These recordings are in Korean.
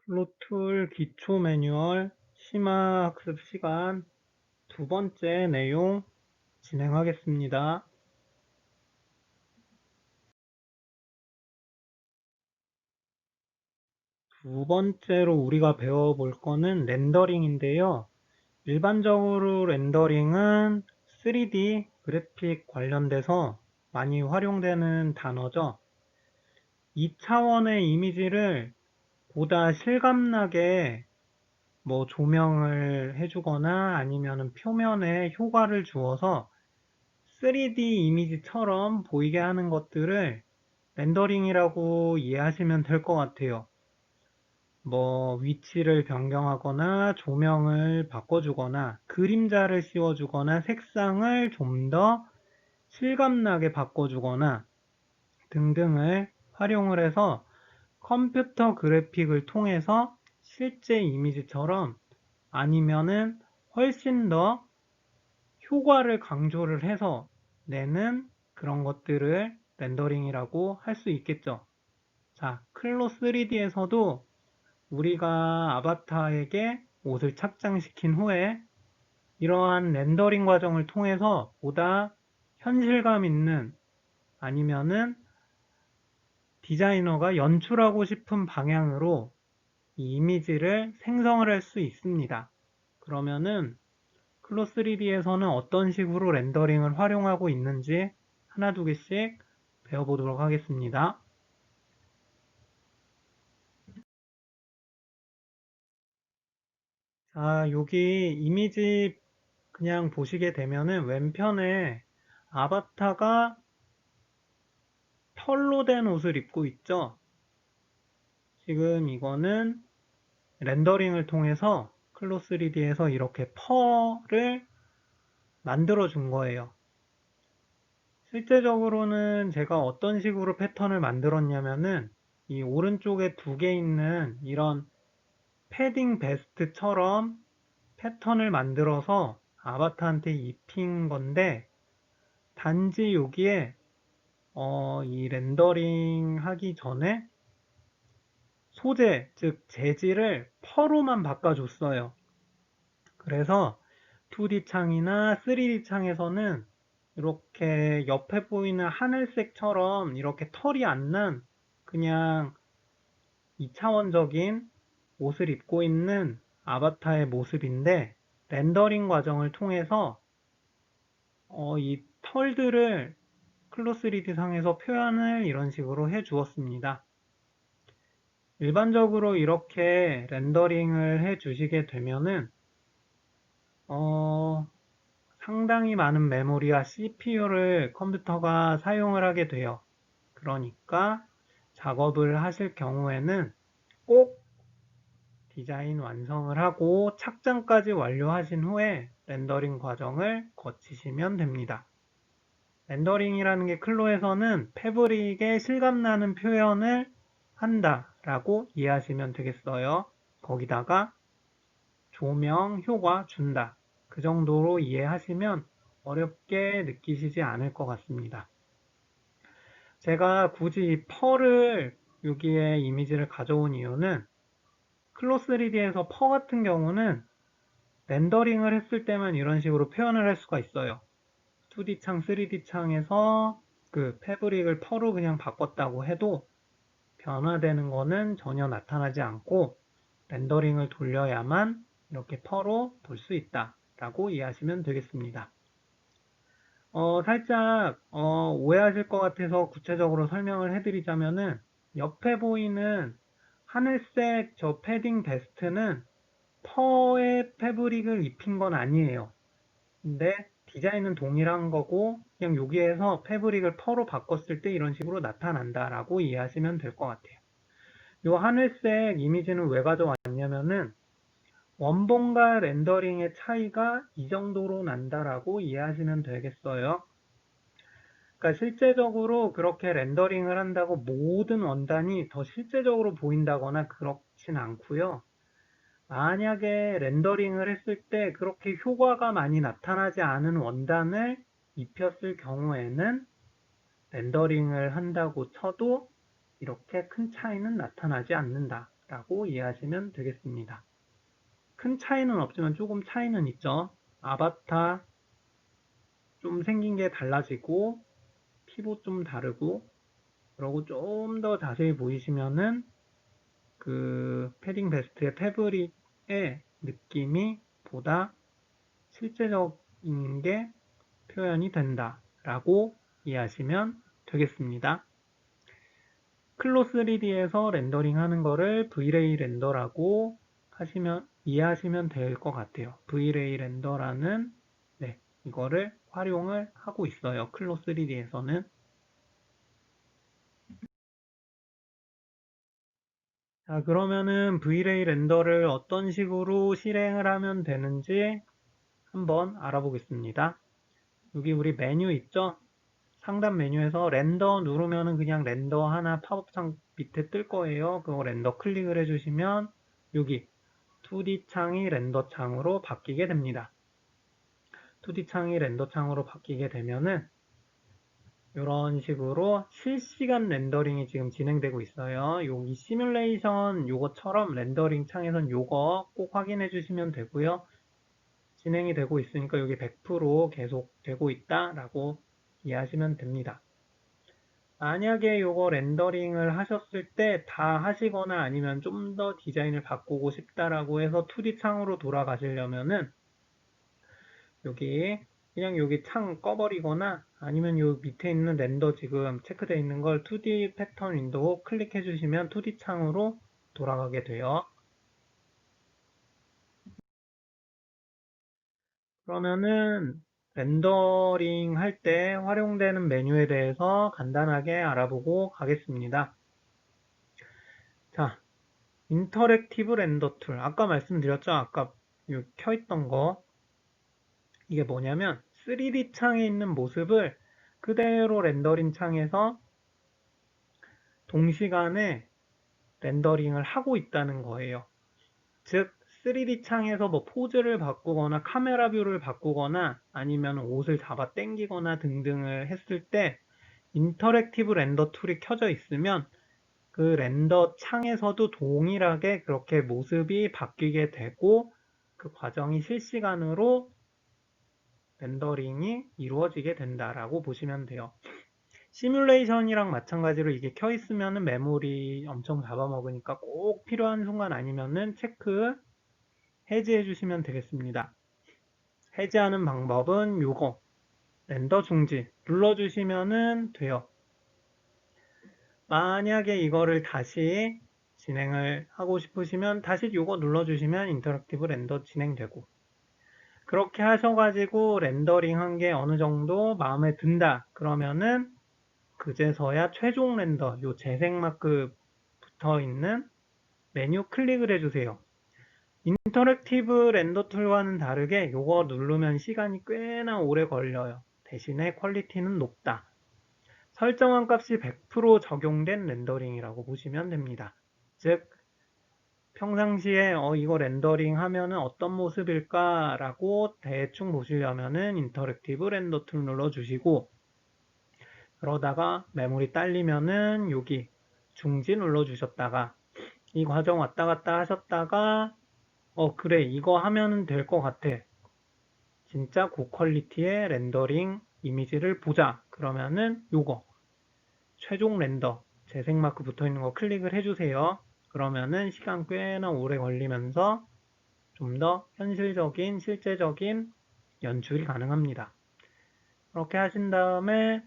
플로툴 기초 매뉴얼 심화 학습 시간 두 번째 내용 진행하겠습니다. 두 번째로 우리가 배워볼 거는 렌더링인데요. 일반적으로 렌더링은 3D 그래픽 관련돼서 많이 활용되는 단어죠. 2차원의 이미지를 보다 실감나게 조명을 해주거나 아니면 표면에 효과를 주어서 3D 이미지처럼 보이게 하는 것들을 렌더링이라고 이해하시면 될 것 같아요. 위치를 변경하거나 조명을 바꿔주거나 그림자를 씌워주거나 색상을 좀 더 실감나게 바꿔주거나 등등을 활용을 해서 컴퓨터 그래픽을 통해서 실제 이미지처럼 아니면은 훨씬 더 효과를 강조를 해서 내는 그런 것들을 렌더링이라고 할 수 있겠죠. 자, 클로 3D에서도 우리가 아바타에게 옷을 착장시킨 후에 이러한 렌더링 과정을 통해서 보다 현실감 있는 아니면은 디자이너가 연출하고 싶은 방향으로 이 이미지를 생성을 할 수 있습니다. 그러면은 클로 3D에서는 어떤 식으로 렌더링을 활용하고 있는지 하나 두 개씩 배워보도록 하겠습니다. 자, 여기 이미지 그냥 보시게 되면은 왼편에 아바타가 털로 된 옷을 입고 있죠. 지금 이거는 렌더링을 통해서 클로 3D에서 이렇게 펄을 만들어 준 거예요. 실제적으로는 제가 어떤 식으로 패턴을 만들었냐면은 이 오른쪽에 두 개 있는 이런 패딩 베스트처럼 패턴을 만들어서 아바타한테 입힌 건데 단지 여기에 이 렌더링 하기 전에 소재, 즉 재질을 펄로만 바꿔줬어요. 그래서 2D 창이나 3D 창에서는 이렇게 옆에 보이는 하늘색처럼 이렇게 털이 안 난 그냥 2차원적인 옷을 입고 있는 아바타의 모습인데 렌더링 과정을 통해서 이 털들을 클로 3D 상에서 표현을 이런 식으로 해 주었습니다. 일반적으로 이렇게 렌더링을 해 주시게 되면은 상당히 많은 메모리와 CPU를 컴퓨터가 사용을 하게 돼요. 그러니까 작업을 하실 경우에는 꼭 디자인 완성을 하고 착장까지 완료하신 후에 렌더링 과정을 거치시면 됩니다. 렌더링이라는 게 클로에서는 패브릭에 실감나는 표현을 한다라고 이해하시면 되겠어요. 거기다가 조명 효과 준다. 그 정도로 이해하시면 어렵게 느끼시지 않을 것 같습니다. 제가 굳이 이 펄을 여기에 이미지를 가져온 이유는 클로 3D에서 펄 같은 경우는 렌더링을 했을 때만 이런 식으로 표현을 할 수가 있어요. 2D 창, 3D 창에서 그 패브릭을 펄로 그냥 바꿨다고 해도 변화되는 거는 전혀 나타나지 않고 렌더링을 돌려야만 이렇게 펄로 볼 수 있다 라고 이해하시면 되겠습니다. 살짝 오해하실 것 같아서 구체적으로 설명을 해드리자면은 옆에 보이는 하늘색 저 패딩 베스트는 펄의 패브릭을 입힌 건 아니에요. 근데 디자인은 동일한 거고 그냥 여기에서 패브릭을 펄로 바꿨을 때 이런 식으로 나타난다라고 이해하시면 될 것 같아요. 이 하늘색 이미지는 왜 가져왔냐면은 원본과 렌더링의 차이가 이 정도로 난다라고 이해하시면 되겠어요. 그러니까 실제적으로 그렇게 렌더링을 한다고 모든 원단이 더 실제적으로 보인다거나 그렇진 않고요. 만약에 렌더링을 했을 때 그렇게 효과가 많이 나타나지 않은 원단을 입혔을 경우에는 렌더링을 한다고 쳐도 이렇게 큰 차이는 나타나지 않는다 라고 이해하시면 되겠습니다. 큰 차이는 없지만 조금 차이는 있죠. 아바타 좀 생긴 게 달라지고 피부 좀 다르고, 그리고 좀 더 자세히 보이시면은 그 패딩 베스트의 패브릭의 느낌이 보다 실제적인 게 표현이 된다라고 이해하시면 되겠습니다. 클로 3D에서 렌더링 하는 거를 V-Ray 렌더라고 이해하시면 될 것 같아요. V-Ray 렌더라는 이거를 활용을 하고 있어요. 클로 3D에서는. 자, 그러면은 V-Ray 렌더를 어떤 식으로 실행을 하면 되는지 한번 알아보겠습니다. 여기 우리 메뉴 있죠? 상단 메뉴에서 렌더 누르면은 그냥 렌더 하나 팝업창 밑에 뜰 거예요. 그거 렌더 클릭을 해주시면 여기 2D 창이 렌더 창으로 바뀌게 됩니다. 2D 창이 렌더 창으로 바뀌게 되면은 이런 식으로 실시간 렌더링이 지금 진행되고 있어요. 이 시뮬레이션 요거처럼 렌더링 창에선 요거 꼭 확인해 주시면 되고요. 진행이 되고 있으니까 여기 100% 계속 되고 있다라고 이해하시면 됩니다. 만약에 요거 렌더링을 하셨을 때 다 하시거나 아니면 좀 더 디자인을 바꾸고 싶다라고 해서 2D 창으로 돌아가시려면은 여기 그냥 여기 창 꺼버리거나 아니면 요 밑에 있는 렌더 지금 체크되어 있는 걸 2D 패턴 윈도우 클릭해 주시면 2D 창으로 돌아가게 돼요. 그러면은 렌더링 할 때 활용되는 메뉴에 대해서 간단하게 알아보고 가겠습니다. 자, 인터랙티브 렌더 툴. 아까 말씀드렸죠? 아까 켜있던 거. 이게 뭐냐면 3D 창에 있는 모습을 그대로 렌더링 창에서 동시간에 렌더링을 하고 있다는 거예요. 즉 3D 창에서 뭐 포즈를 바꾸거나 카메라 뷰를 바꾸거나 아니면 옷을 잡아 당기거나 등등을 했을 때 인터랙티브 렌더 툴이 켜져 있으면 그 렌더 창에서도 동일하게 그렇게 모습이 바뀌게 되고 그 과정이 실시간으로 렌더링이 이루어지게 된다라고 보시면 돼요. 시뮬레이션이랑 마찬가지로 이게 켜 있으면 메모리 엄청 잡아먹으니까 꼭 필요한 순간 아니면은 체크 해지해 주시면 되겠습니다. 해지하는 방법은 요거 렌더 중지 눌러주시면 돼요. 만약에 이거를 다시 진행을 하고 싶으시면 다시 요거 눌러주시면 인터랙티브 렌더 진행되고, 그렇게 하셔가지고 렌더링 한 게 어느 정도 마음에 든다 그러면은 그제서야 최종 렌더 요 재생 마크 붙어 있는 메뉴 클릭을 해주세요. 인터랙티브 렌더 툴과는 다르게 요거 누르면 시간이 꽤나 오래 걸려요. 대신에 퀄리티는 높다. 설정한 값이 100% 적용된 렌더링이라고 보시면 됩니다. 즉 평상시에 이거 렌더링 하면은 어떤 모습일까 라고 대충 보시려면은 인터랙티브 렌더 툴 눌러주시고, 그러다가 메모리 딸리면은 여기 중지 눌러주셨다가 이 과정 왔다 갔다 하셨다가 그래 이거 하면은 될 것 같아, 진짜 고퀄리티의 렌더링 이미지를 보자 그러면은 요거 최종 렌더 재생 마크 붙어 있는 거 클릭을 해주세요. 그러면은 시간 꽤나 오래 걸리면서 좀 더 현실적인 실제적인 연출이 가능합니다. 그렇게 하신 다음에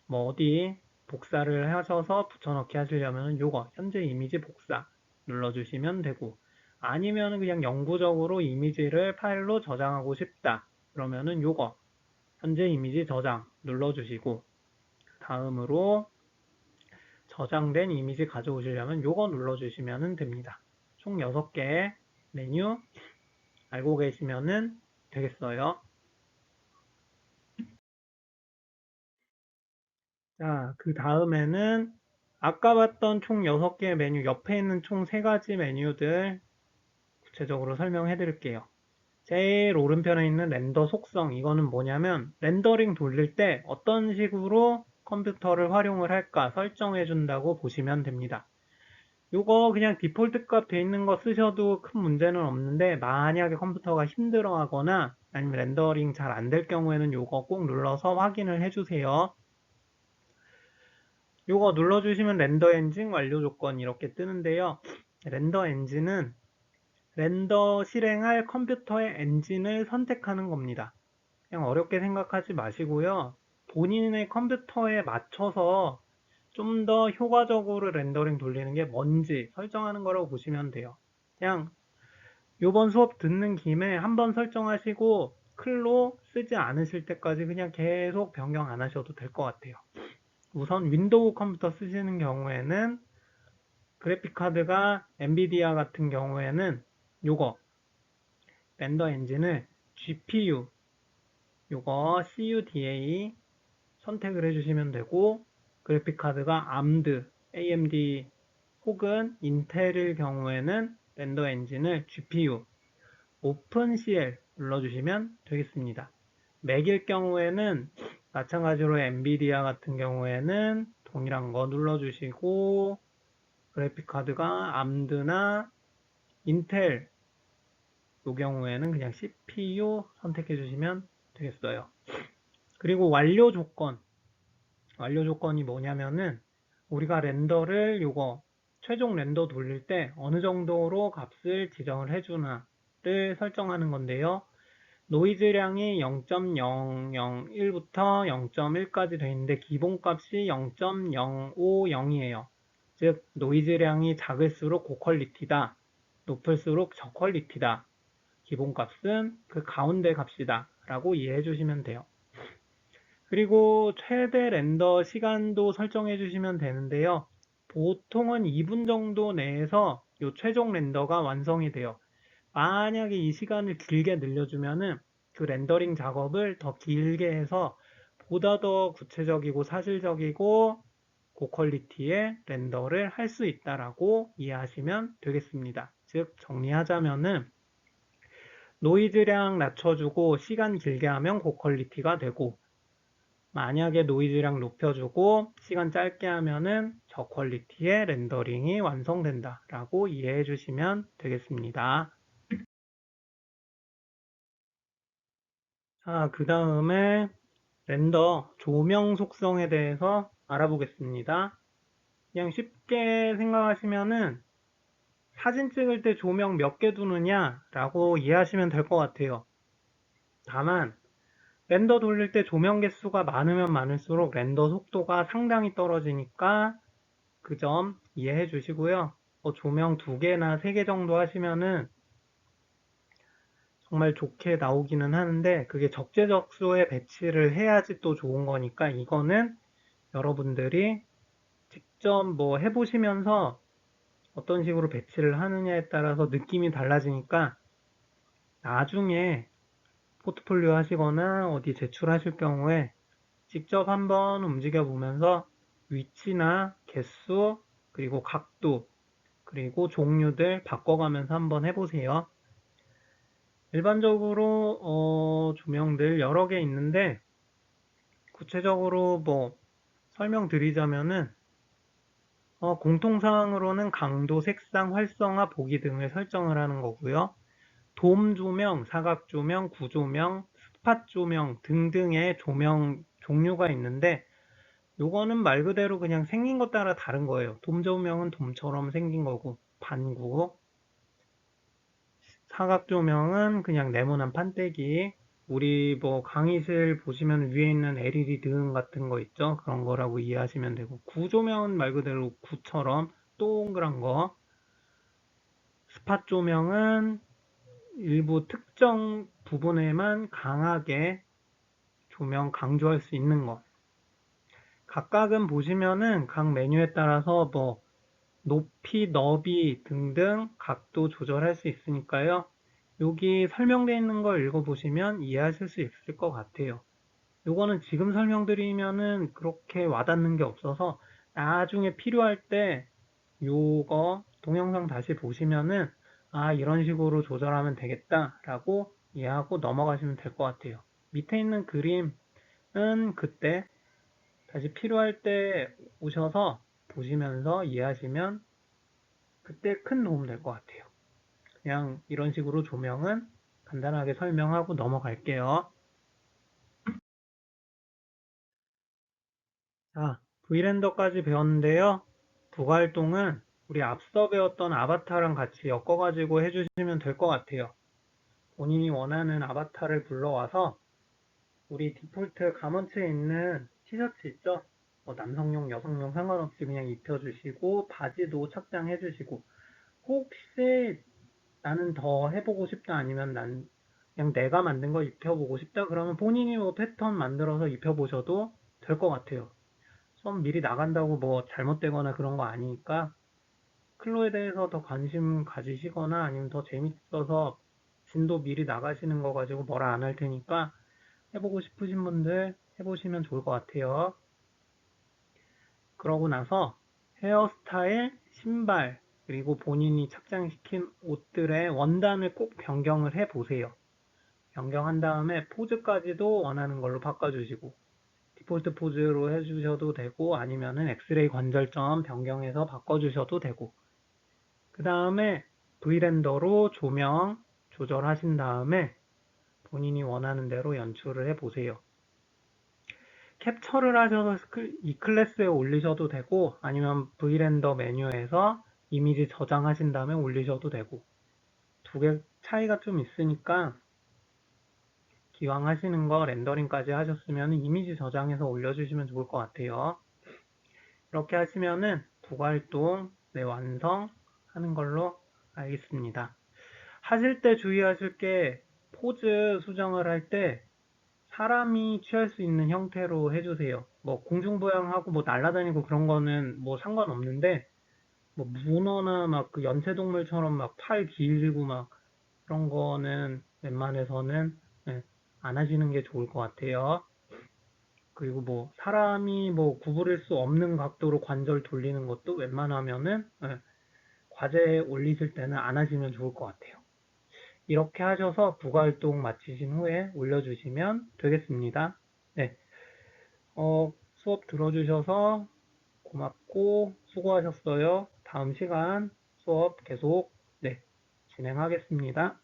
뭐 어디 복사를 하셔서 붙여넣기 하시려면 요거 현재 이미지 복사 눌러주시면 되고, 아니면 그냥 영구적으로 이미지를 파일로 저장하고 싶다 그러면은 요거 현재 이미지 저장 눌러주시고, 다음으로 저장된 이미지 가져오시려면 요거 눌러주시면 됩니다. 총 6개의 메뉴 알고 계시면 되겠어요. 자, 그 다음에는 아까 봤던 총 6개의 메뉴 옆에 있는 총 3가지 메뉴들 구체적으로 설명해 드릴게요. 제일 오른편에 있는 렌더 속성, 이거는 뭐냐면 렌더링 돌릴 때 어떤 식으로 컴퓨터를 활용을 할까 설정해 준다고 보시면 됩니다. 요거 그냥 디폴트 값 돼 있는 거 쓰셔도 큰 문제는 없는데, 만약에 컴퓨터가 힘들어 하거나 아니면 렌더링 잘 안 될 경우에는 요거 꼭 눌러서 확인을 해주세요. 요거 눌러주시면 렌더 엔진 완료 조건 이렇게 뜨는데요. 렌더 엔진은 렌더 실행할 컴퓨터의 엔진을 선택하는 겁니다. 그냥 어렵게 생각하지 마시고요. 본인의 컴퓨터에 맞춰서 좀 더 효과적으로 렌더링 돌리는 게 뭔지 설정하는 거라고 보시면 돼요. 그냥 요번 수업 듣는 김에 한번 설정하시고 클로 쓰지 않으실 때까지 그냥 계속 변경 안 하셔도 될 것 같아요. 우선 윈도우 컴퓨터 쓰시는 경우에는 그래픽카드가 엔비디아 같은 경우에는 요거 렌더 엔진을 GPU 요거 CUDA 선택을 해주시면 되고, 그래픽카드가 AMD 혹은 인텔일 경우에는 렌더 엔진을 GPU OpenCL 눌러주시면 되겠습니다. 맥일 경우에는 마찬가지로 엔비디아 같은 경우에는 동일한 거 눌러주시고, 그래픽카드가 AMD나 인텔 이 경우에는 그냥 CPU 선택해 주시면 되겠어요. 그리고 완료 조건이 뭐냐면은 우리가 렌더를 요거 최종 렌더 돌릴 때 어느 정도로 값을 지정을 해주나를 설정하는 건데요. 노이즈량이 0.001부터 0.1까지 되어 있는데 기본값이 0.050이에요. 즉 노이즈량이 작을수록 고퀄리티다, 높을수록 저퀄리티다. 기본값은 그 가운데 값이다 라고 이해해 주시면 돼요. 그리고 최대 렌더 시간도 설정해 주시면 되는데요. 보통은 2분 정도 내에서 이 최종 렌더가 완성이 돼요. 만약에 이 시간을 길게 늘려주면은 그 렌더링 작업을 더 길게 해서 보다 더 구체적이고 사실적이고 고퀄리티의 렌더를 할 수 있다라고 이해하시면 되겠습니다. 즉 정리하자면은 노이즈량 낮춰주고 시간 길게 하면 고퀄리티가 되고, 만약에 노이즈량 높여주고 시간 짧게 하면은 저퀄리티의 렌더링이 완성된다 라고 이해해 주시면 되겠습니다. 자, 그 다음에 렌더 조명 속성에 대해서 알아보겠습니다. 그냥 쉽게 생각하시면은 사진 찍을 때 조명 몇 개 두느냐 라고 이해하시면 될 것 같아요. 다만 렌더 돌릴 때 조명 개수가 많으면 많을수록 렌더 속도가 상당히 떨어지니까 그 점 이해해 주시고요. 조명 2개나 3개 정도 하시면은 정말 좋게 나오기는 하는데 그게 적재적소에 배치를 해야지 또 좋은 거니까 이거는 여러분들이 직접 뭐 해보시면서 어떤 식으로 배치를 하느냐에 따라서 느낌이 달라지니까 나중에 포트폴리오 하시거나 어디 제출하실 경우에 직접 한번 움직여 보면서 위치나 개수 그리고 각도 그리고 종류들 바꿔가면서 한번 해보세요. 일반적으로 조명들 여러 개 있는데 구체적으로 뭐 설명드리자면은 공통사항으로는 강도, 색상, 활성화, 보기 등을 설정을 하는 거고요. 돔 조명, 사각 조명, 구조명, 스팟 조명 등등의 조명 종류가 있는데 요거는 말 그대로 그냥 생긴 것 따라 다른 거예요. 돔 조명은 돔처럼 생긴 거고 반구, 사각 조명은 그냥 네모난 판때기, 우리 뭐 강의실 보시면 위에 있는 LED 등 같은 거 있죠? 그런 거라고 이해하시면 되고, 구조명은 말 그대로 구처럼 동그란 거, 스팟 조명은 일부 특정 부분에만 강하게 조명 강조할 수 있는 것. 각각은 보시면은 각 메뉴에 따라서 뭐 높이, 너비 등등 각도 조절할 수 있으니까요. 여기 설명되어 있는 걸 읽어보시면 이해하실 수 있을 것 같아요. 요거는 지금 설명드리면은 그렇게 와닿는 게 없어서 나중에 필요할 때 요거 동영상 다시 보시면은 아, 이런 식으로 조절하면 되겠다 라고 이해하고 넘어가시면 될 것 같아요. 밑에 있는 그림은 그때 다시 필요할 때 오셔서 보시면서 이해하시면 그때 큰 도움 될 것 같아요. 그냥 이런 식으로 조명은 간단하게 설명하고 넘어갈게요. 자, V렌더까지 배웠는데요. 부가활동은 우리 앞서 배웠던 아바타랑 같이 엮어가지고 해주시면 될 것 같아요. 본인이 원하는 아바타를 불러와서 우리 디폴트 가먼츠에 있는 티셔츠 있죠? 뭐 남성용, 여성용 상관없이 그냥 입혀주시고 바지도 착장해주시고 혹시 나는 더 해보고 싶다 아니면 난 그냥 내가 만든 거 입혀보고 싶다 그러면 본인이 뭐 패턴 만들어서 입혀보셔도 될 것 같아요. 수업 미리 나간다고 뭐 잘못되거나 그런 거 아니니까 클로에 대해서 더 관심 가지시거나 아니면 더 재밌어서 진도 미리 나가시는 거 가지고 뭐라 안 할 테니까 해보고 싶으신 분들 해보시면 좋을 것 같아요. 그러고 나서 헤어스타일, 신발, 그리고 본인이 착장시킨 옷들의 원단을 꼭 변경을 해보세요. 변경한 다음에 포즈까지도 원하는 걸로 바꿔주시고 디폴트 포즈로 해주셔도 되고 아니면은 엑스레이 관절점 변경해서 바꿔주셔도 되고 그 다음에 V렌더로 조명 조절하신 다음에 본인이 원하는 대로 연출을 해보세요. 캡처를 하셔서 이 클래스에 올리셔도 되고 아니면 V렌더 메뉴에서 이미지 저장하신 다음에 올리셔도 되고 두 개 차이가 좀 있으니까 기왕 하시는 거 렌더링까지 하셨으면 이미지 저장해서 올려주시면 좋을 것 같아요. 이렇게 하시면은 부가활동 완성하는 걸로 알겠습니다. 하실 때 주의하실 게 포즈 수정을 할 때 사람이 취할 수 있는 형태로 해주세요. 뭐 공중부양하고 뭐 날아다니고 그런 거는 뭐 상관없는데 뭐 문어나 막 그 연체동물처럼 막 팔 길고 막 그런 거는 웬만해서는 예, 안 하시는 게 좋을 것 같아요. 그리고 뭐 사람이 뭐 구부릴 수 없는 각도로 관절 돌리는 것도 웬만하면은 과제에 올리실 때는 안 하시면 좋을 것 같아요. 이렇게 하셔서 부가활동 마치신 후에 올려주시면 되겠습니다. 네, 수업 들어주셔서 고맙고 수고하셨어요. 다음 시간 수업 계속 진행하겠습니다.